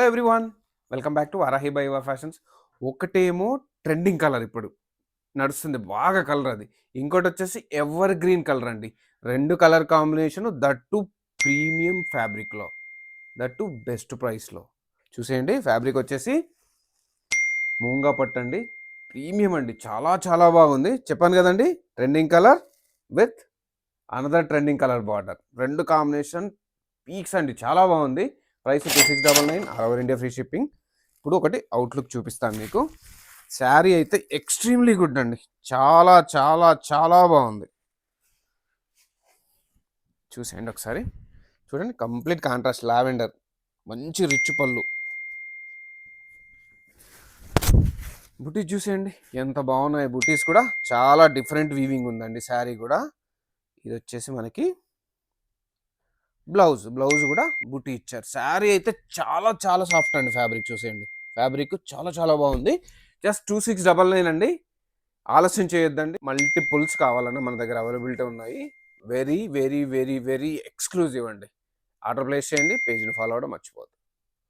Hello everyone, welcome back to Varahi by your fashions. ఒకటేమో trending colour ఇప్పుడు నడుస్తుంది బాగా కలర్ అది. ఇంకోటి వచ్చేసి ఎవర్ గ్రీన్ కలర్ అండి. రెండు colour combination, that to premium ఫ్యాబ్రిక్లో, దట్ టు బెస్ట్ ప్రైస్లో. చూసేయండి, ఫ్యాబ్రిక్ వచ్చేసి మూంగా పట్టండి, ప్రీమియం అండి, చాలా చాలా బాగుంది. చెప్పాను కదండి, trending colour with another trending colour border, రెండు కాంబినేషన్ పీక్స్ అండి, చాలా బాగుంది. Price 2699, all over India free shipping. ఇప్పుడు ఒకటి అవుట్లుక్ చూపిస్తాను మీకు. శారీ అయితే ఎక్స్ట్రీమ్లీ గుడ్ అండి, చాలా చాలా చాలా బాగుంది. చూసేయండి ఒకసారి, చూడండి, కంప్లీట్ కాంట్రాస్ట్ లావెండర్, మంచి రిచ్ పళ్ళు. బుటీస్ చూసేయండి ఎంత బాగున్నాయి. బుటీస్ కూడా చాలా డిఫరెంట్ వీవింగ్ ఉందండి. శారీ కూడా ఇది వచ్చేసి మనకి బ్లౌజ్ కూడా బుటీ ఇచ్చారు. శారీ అయితే చాలా చాలా సాఫ్ట్ అండి. ఫ్యాబ్రిక్ చూసేయండి, ఫ్యాబ్రిక్ చాలా చాలా బాగుంది. జస్ట్ 2699 అండి. ఆలస్యం చేయొద్దండి. మల్టిపుల్స్ కావాలన్నా మన దగ్గర అవైలబిలిటీ ఉన్నాయి. Very very very very exclusive అండి. ఆర్డర్ ప్లేస్ చేయండి, పేజ్ని ఫాలో అవ్వడం మర్చిపోద్దు.